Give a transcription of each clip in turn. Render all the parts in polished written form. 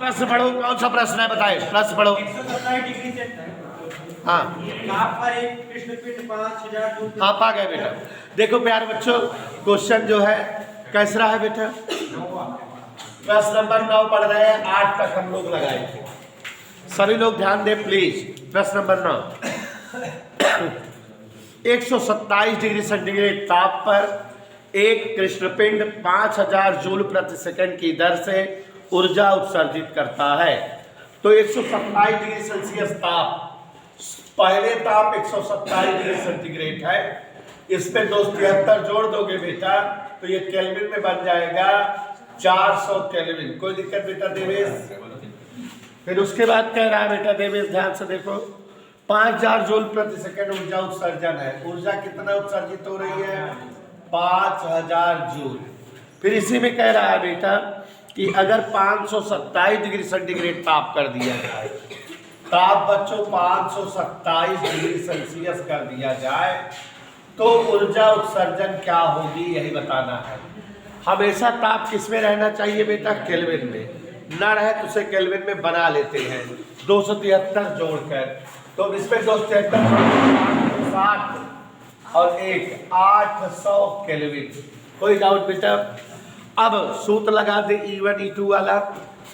प्रश्न पढ़ो, कौन सा प्रश्न है बताए, प्रश्न पढ़ो। 127 डिग्री से हाँ ताप पर एक कृष्णपिंड 5000 जूल। आप आ गए बेटा। देखो प्यारे बच्चों, क्वेश्चन जो है कैसा है बेटा, प्रश्न नंबर 9 पढ़ रहे हैं, 8 तक हम लोग लगाए थे। सभी लोग ध्यान दें प्लीज। प्रश्न नंबर 9, 127 डिग्री सेंटीग्रेड ताप पर एक कृष्णपिंड 5000 जूल प्रति सेकंड की दर से ऊर्जा उत्सर्जित करता है। तो 127 डिग्री सेल्सियस ताप, पहले ताप 127 डिग्री सेंटीग्रेड है, इसमें 273 जोड़ दोगे बेटा तो ये केल्विन में बन जाएगा 400 केल्विन। कोई दिक्कत बेटा देवेश? फिर उसके बाद कह रहा है बेटा देवेश, ध्यान से देखो, 5000 जूल प्रति सेकंड ऊर्जा उत्सर्जन है। ऊर्जा कितना उत्सर्जित हो रही है? 5000 जूल। फिर इसी में कह रहा है बेटा कि अगर 527 डिग्री सेंटीग्रेड ताप कर दिया जाए, ताप बच्चों 527 डिग्री सेल्सियस कर दिया जाए तो ऊर्जा उत्सर्जन क्या होगी, यही बताना है। हमेशा ताप किस में रहना चाहिए बेटा? केल्विन में। ना रहे तो उसे केल्विन में बना लेते हैं 273 जोड़कर। तो इसमें 273 60 और एक 800 केल्विन। कोई डाउट बेटा? अब सूत्र लगा दे E1 E2 वाला।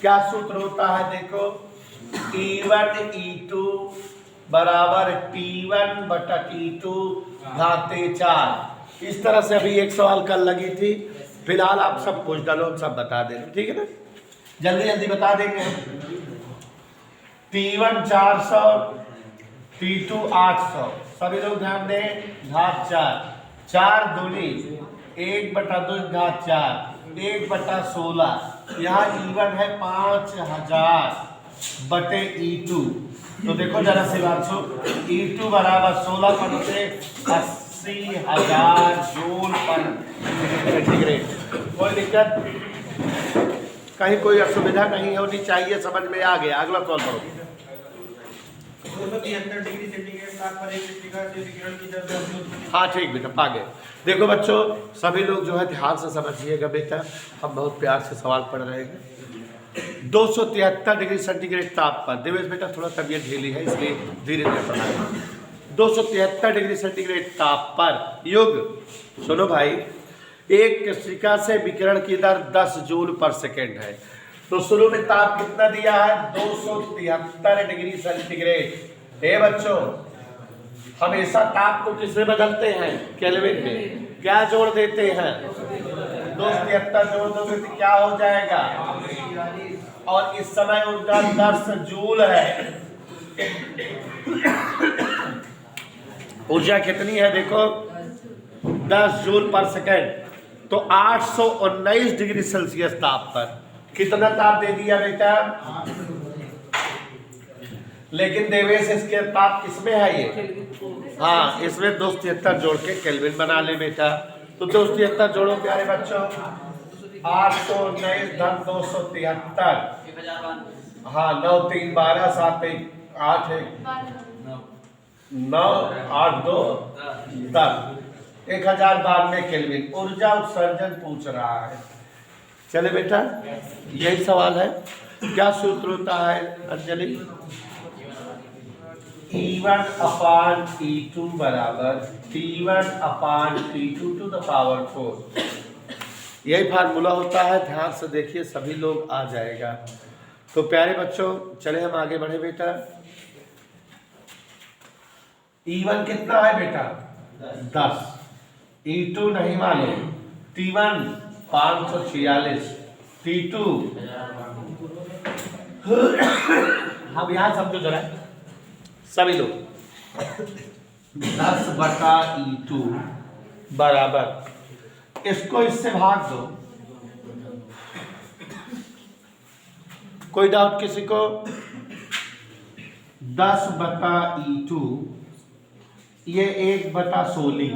क्या सूत्र होता है देखो, E1 E2 बराबर T1 बटा T2 घाते 4। इस तरह से अभी एक सवाल कल लगी थी। फिलहाल आप सब पूछ डालो, सब बता देंगे, ठीक है ना? जल्दी जल्दी बता देंगे। T1 400, T2 800। सभी लोग ध्यान दें, घात 4, 4 दूनी 1 बटा 2 घात 4, 1 बटा 16। यहाँ E1 है 5000 बटे E2। तो देखो जरा शिवांशु, E2 बराबर 16 पर से 80,000 जूल पर सेंटीग्रेड। कोई दिक्कत? कहीं कोई असुविधा नहीं होनी चाहिए, समझ में आ गया? अगला सवाल पढ़ो। 273 डिग्री सेंटीग्रेड ताप पर एक कृष्णिका से विकिरण की दर 10 जूल। हाँ ठीक बेटा, पा गए। देखो बच्चों, सभी लोग जो है ध्यान से समझिएगा बेटा, हम बहुत प्यार से सवाल पढ़ रहे हैं। 273 डिग्री सेंटीग्रेड ताप पर, देवेश बेटा थोड़ा तबीयत ढीली है इसलिए धीरे धीरे पढ़ाएं। 273 डिग्री सेंटीग्रेड ताप पर युग, सुनो भाई, एक कृष्णिका से विकिरण की दर 10 जूल पर सेकेंड है। तो शुरू में ताप कितना दिया है? 273 डिग्री सेंटीग्रेड। हे बच्चों, हमेशा ताप को किसमें बदलते हैं? केल्विन में। क्या जोड़ देते हैं? 273 जोड़ दोगे तो क्या हो जाएगा? और इस समय ऊर्जा 10 जूल है। ऊर्जा कितनी है देखो, 10 जूल पर सेकेंड। तो 819 डिग्री सेल्सियस ताप पर कितना ताप दे दिया बेटा? लेकिन देवेश इसके ताप किसमें है ये? हाँ, इसमें 273 जोड़ के केल्विन बना ले बेटा। तो 273 जोड़ो प्यारे बच्चों, 819 धन 273। हाँ, 9 3 12 7 1 8 9 8 2 10, 1092 केल्विन ऊर्जा उत्सर्जन पूछ रहा है। चले बेटा, यही सवाल है। क्या सूत्र होता है अंजलि? E1 अपान E2 बराबर T1 upon T2 to the power 4। यही फार्मूला होता है। ध्यान से देखिए, सभी लोग आ जाएगा। तो प्यारे बच्चों, चले हम आगे बढ़े बेटा। E1 कितना है बेटा? 10। E2 नहीं मालूम। T1 546, T2 हम यहाँ समझो जरा सभी लोग, 10 बटा E2 बराबर, इसको इससे भाग दो। कोई डाउट किसी को? 10 बटा E2 ये 1 बटा 16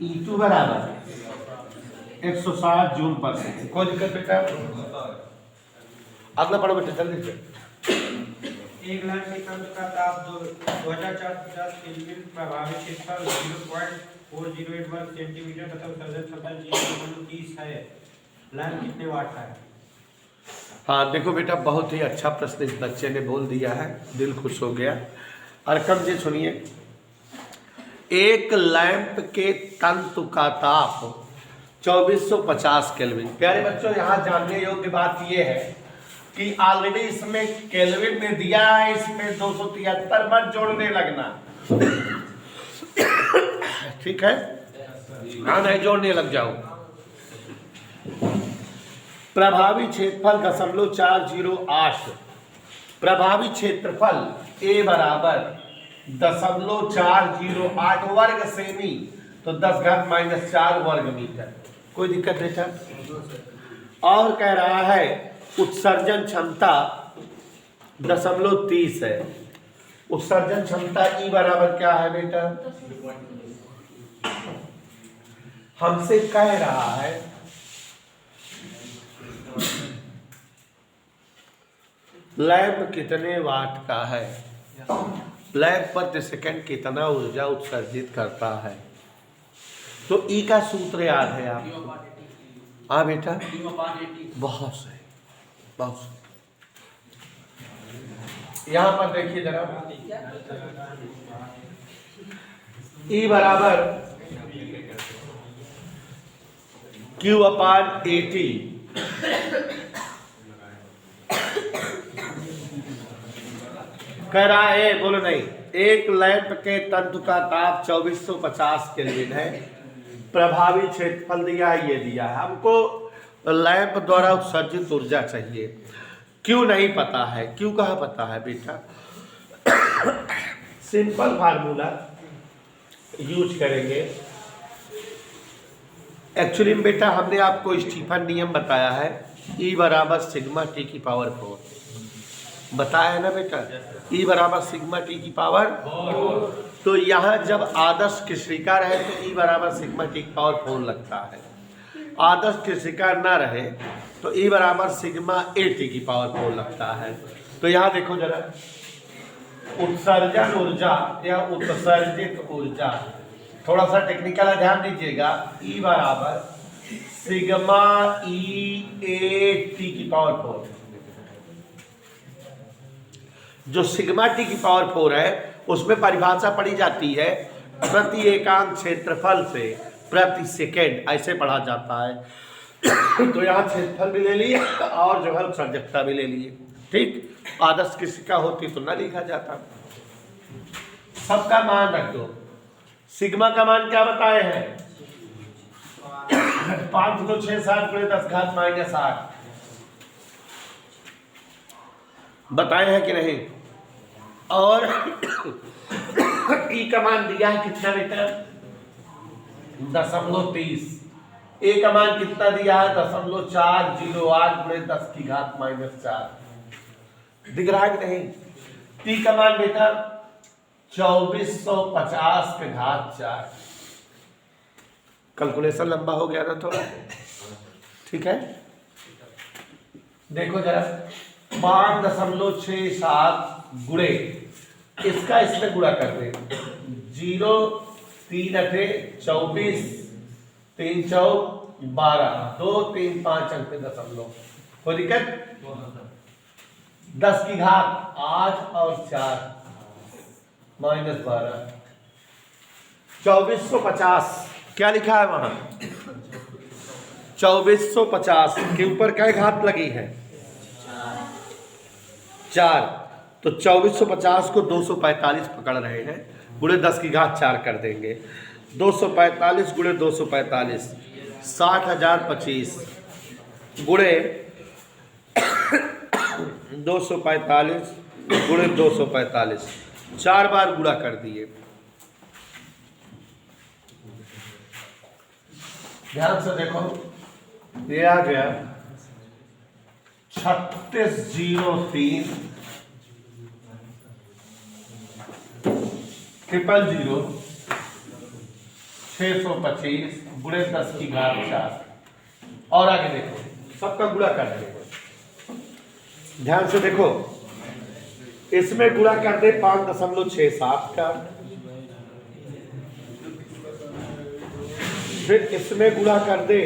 E2 बराबर 160 जूल पर सेकेंड। कोई दिक्कत बेटा? अगला पढ़ो बेटा जल्दी से। 1 लाख के तंत्र का ताप 2450 केल्विन, प्रभावित क्षेत्रफल 0.408 वर्ग सेंटीमीटर तथा उत्सर्जन क्षमता 0.30 है। लैंप कितने वाट का है? हाँ देखो बेटा, बहुत ही अच्छा प्रश्न इस बच्चे ने बोल दिया है, दिल खुश हो गया। अरकम जी सुनिए, एक लैंप के तंतु का ताप 2450 केल्विन। प्यारे बच्चों, यहाँ जानने योग्य बात यह है कि ऑलरेडी इसमें केल्विन में दिया है, इसमें 273 मत जोड़ने लगना, ठीक है? हाँ, नहीं जोड़ने लग जाओ। प्रभावी क्षेत्रफल 0.408, प्रभावी क्षेत्रफल A बराबर 0.408 वर्ग सेमी, तो 10⁻⁻4 वर्ग मीटर। कोई दिक्कत नहीं था। और कह रहा है उत्सर्जन क्षमता 0.30 है। उत्सर्जन क्षमता E बराबर क्या है बेटा? हमसे कह रहा है लैंप कितने वाट का है, लैंप प्रति सेकंड कितना ऊर्जा उत्सर्जित करता है। तो ई का सूत्र याद है आपको? हाँ बेटा, बहुत सही, बहुत सही। यहां पर देखिए जरा, ई बराबर Q/80। कह रहा है, बोलो नहीं, एक लैंप के तंतु का ताप 2450 केल्विन है, प्रभावी क्षेत्रफल दिया है, ये दिया है। हमको लैंप द्वारा उत्सर्जित ऊर्जा चाहिए। क्यों नहीं पता है? क्यों कहाँ पता है बेटा? सिंपल फार्मूला यूज करेंगे। एक्चुअली में बेटा हमने आपको स्टीफन नियम बताया है, E बराबर सिग्मा T की पावर 4 बताया है ना बेटा? E बराबर सिग्मा T की पावर 4। तो यहाँ जब आदर्श कृष्णिका रहे तो E बराबर सिग्मा T की पावर 4 लगता है। आदर्श कृष्णिका ना रहे तो E बराबर सिग्मा A T की पावर 4 लगता है। तो यहाँ देखो जरा, उत्सर्जन ऊर्जा या उत्सर्जित ऊर्जा, थोड़ा सा टेक्निकल है, ध्यान दीजिएगा। E बराबर सिग्मा E/A T की पावर 4। जो सिग्मा T की पावर 4 है उसमें परिभाषा पढ़ी जाती है प्रति एकांक क्षेत्रफल से प्रति सेकेंड, ऐसे पढ़ा जाता है। तो यहाँ क्षेत्रफल भी ले लिए और जो है उत्सर्जकता भी ले लिए, ठीक। आदर्श कृष्णिका होती तो ना लिखा जाता। सबका मान रख दो। सिग्मा का मान क्या बताए हैं? 567 × 10⁻⁸ बताए हैं कि नहीं? और ई का मान दिया है कितना बेटा? 0.30। ए का मान कितना दिया है? 0.408 × 10⁻⁻4। दिख रहा है कि नहीं? टी का मान बेटा 2450⁴। कैलकुलेशन लंबा हो गया ना थोड़ा, ठीक है? देखो जरा, 5.67 गुणे इसका इसमें गुणा कर दे। 0 3 8 24 3 4 12 2 3 5 अंक पे दशमलव। कोई दिक्कत? 10 की घात 8 और 4 -12। 2450 क्या लिखा है वहां? 2450 के ऊपर क्या घात लगी है? 4। तो 2450 को 245 पकड़ रहे हैं, गुणे 10 की घात 4 कर देंगे। 245 गुणे 245 60,025 गुणे 245 गुणे 245, 4 बार गुणा कर दिए। ध्यान से देखो, ये आ गया 3603 000 625 गुणे 10 की घात 4। और आगे देखो, सबका गुणा कर दे। ध्यान से देखो, इसमें गुणा कर दे 5.67 का, फिर इसमें गुणा कर दे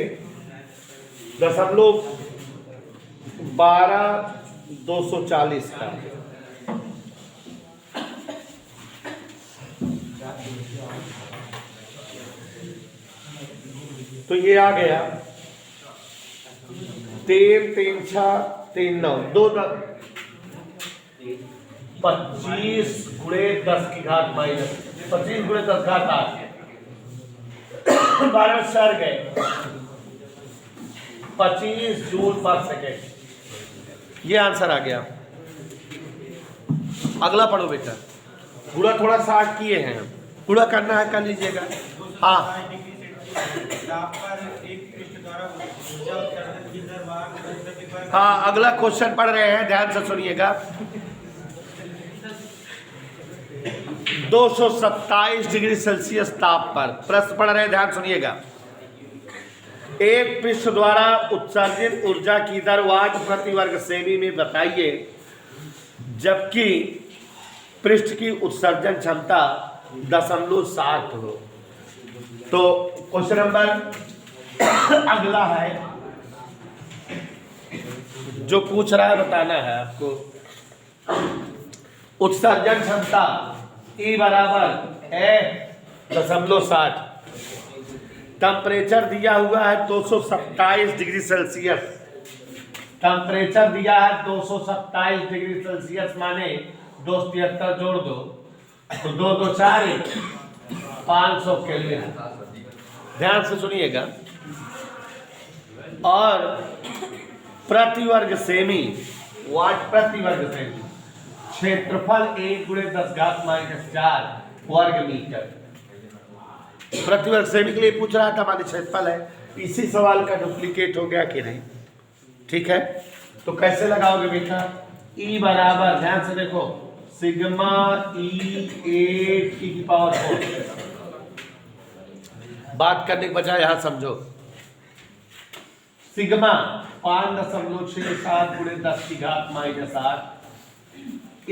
12,240 का। तो ये आ गया 3 3 6 3 9 2 25 गुणे 10 की घात माइनस 25 गुणे 10 घात 8 12 4 गए 25 जूल पर सेकेंड। ये आंसर आ गया। अगला पढ़ो बेटा। गुणा थोड़ा सा किए हैं, गुणा करना है कर लीजिएगा। हाँ हाँ, अगला क्वेश्चन पढ़ रहे हैं, ध्यान से सुनिएगा। 227 डिग्री सेल्सियस ताप पर प्रश्न पढ़ रहे हैं, ध्यान सुनिएगा। एक पृष्ठ द्वारा उत्सर्जित ऊर्जा की दर वाट प्रति वर्ग सेमी में बताइए, जबकि पृष्ठ की उत्सर्जन क्षमता 0.60 हो। तो क्वेश्चन नंबर अगला है, जो पूछ रहा है बताना है आपको। उत्सर्जन क्षमता E बराबर है 0.60, टेम्परेचर दिया हुआ है 227 डिग्री सेल्सियस। टेम्परेचर दिया है 227 डिग्री सेल्सियस, माने 273 जोड़ दो तो 2 2 4 500 केल्विन। ध्यान से सुनिएगा। और प्रति वर्ग सेमी, वाट प्रति वर्ग सेमी, क्षेत्रफल 1 गुणे 10 घात -4 वर्ग मीटर। प्रति वर्ग सेमी के लिए पूछ रहा था, माने क्षेत्रफल है। इसी सवाल का डुप्लीकेट हो गया कि नहीं? ठीक है, तो कैसे लगाओगे बेटा? E बराबर, ध्यान से देखो, सिग्मा E 8 की पावर 4। बात करने के बजाय यहां समझो। सिग्मा 5.67 गुणे 10 की घात -8,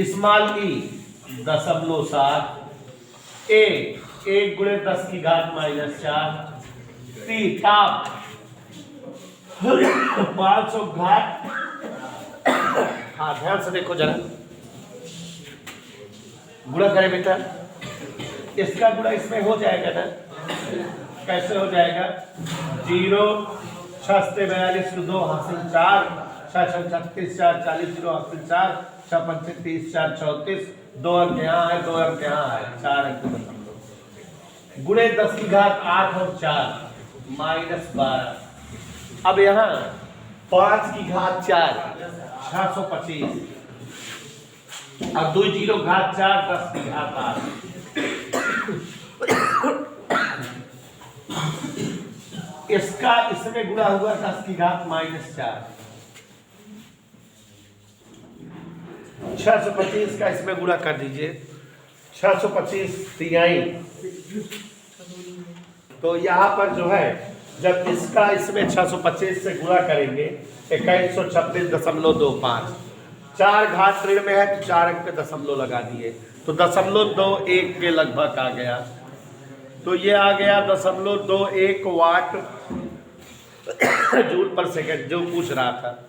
स्मॉल e 0.7, a 1 गुणे 10 की घात -4, t ताप 500 घात। हाँ ध्यान से देखो जरा, गुणा करें बेटा। इसका गुणा इसमें हो जाएगा ना? कैसे हो जाएगा? 0 6 42 2 हासिल 4 6 36 4 40 0 हासिल 4 6 35 30 4 34 2 अंक यहाँ है, 2 अंक यहाँ है, 4 अंक गुणे 10 की घात 8 और 4 -12। अब यहाँ 5 की घात 4 625 और 2 0 घात 4 10 की घात 8। इसका इसमें गुणा हुआ 10 की घात -4। 625 का इसमें गुणा कर दीजिए। 625 तिहाई, तो यहाँ पर जो है जब इसका इसमें 625 से गुणा करेंगे 2126.25। 4 घात ऋण में है तो 4 अंक पे दशमलव लगा दिए, तो 0.21 के लगभग आ गया। तो ये आ गया 0.21 वाट जूल पर सेकंड, जो पूछ रहा था।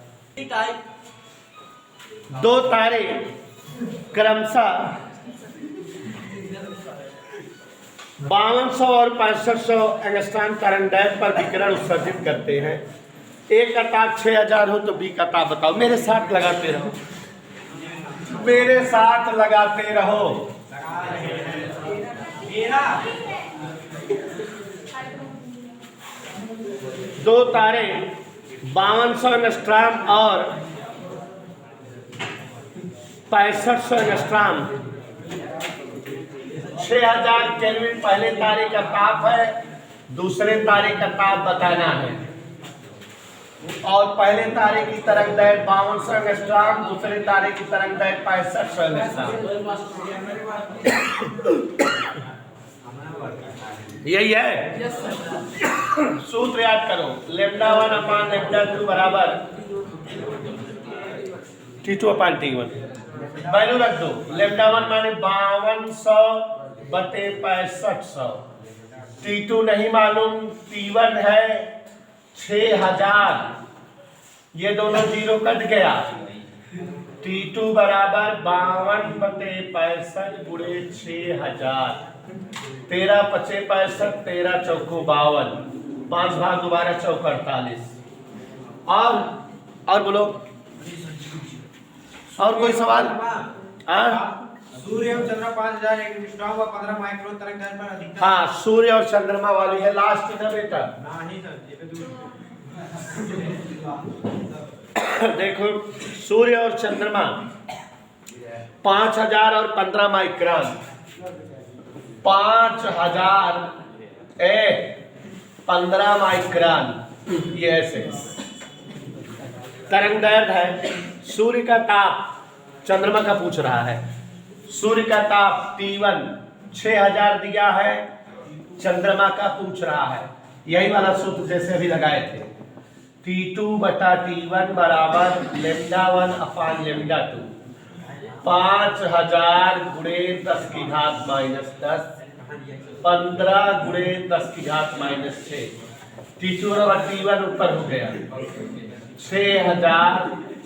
2 तारे क्रमशः 5200 और 6500 एंगस्ट्रॉम तरंगदैर्घ्य पर विकिरण उत्सर्जित करते हैं। एक का ताप 6000 हो तो बी का ताप बताओ। मेरे साथ लगाते रहो, मेरे साथ लगाते रहो। 2 तारे 5200 एंगस्ट्रॉम और 6500 एंगस्ट्रॉम, 6000 केल्विन पहले तारे का ताप है, दूसरे तारे का ताप बताना है। और पहले तारे की तरंगदैर्घ्य 5200 एंगस्ट्रॉम, दूसरे तारे की तरंगदैर्घ्य 6500 एंगस्ट्रॉम। यही है। सूत्र याद करो, λ1/λ2 बराबर T2/T1। वैल्यू रख दो। λ1 माने 5200/6500। T2 नहीं मालूम, T1 है 6000 ये दोनों जीरो कट गया। T2 बराबर 52/65 गुणे 6000, 13 पचे 65, 13 चौको 52, 5 भाग दोबारा चौक 48। और बोलो, और कोई सवाल? सूर्य और चंद्रमा 5000 एंगस्ट्रॉम व 15 माइक्रोन तरंग दैर्घ्य पर अधिकतम। हाँ, सूर्य और चंद्रमा वाली है लास्ट ना बेटा। नहीं सर, ये पे दूर देखो, सूर्य और चंद्रमा 5000 और 15 माइक्रोन, 5000 15 माइक्रोन, ये ऐसे तरंग दैर्घ्य है। सूर्य का ताप चंद्रमा का पूछ रहा है। सूर्य का ताप T1 6000 दिया है, चंद्रमा का पूछ रहा है। यही वाला सूत्र जैसे अभी लगाए थे, T2 बटा T1 बराबर λ1 अपान λ2, 5000 गुणे 10 की घात -10, 15 गुणे 10 की घात -6। T2 और T1 ऊपर हो गया 6000।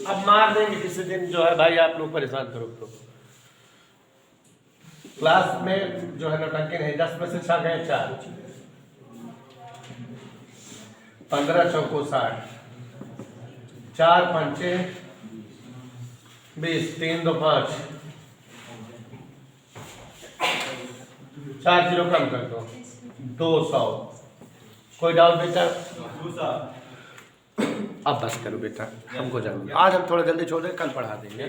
अब मार देंगे किसी दिन, जो है भाई आप लोग परेशान करो तो। क्लास में जो है नौटंकी नहीं, 10 में से 6 गए 4, 15 चौको 60, 4 पंचे 20, 3 2 5, 4 जीरो कम कर दो, 200। कोई डाउट बेटा? अब बस करो बेटा, हमको जाओ। आज हम थोड़ा जल्दी छोड़ दें, कल पढ़ा देंगे।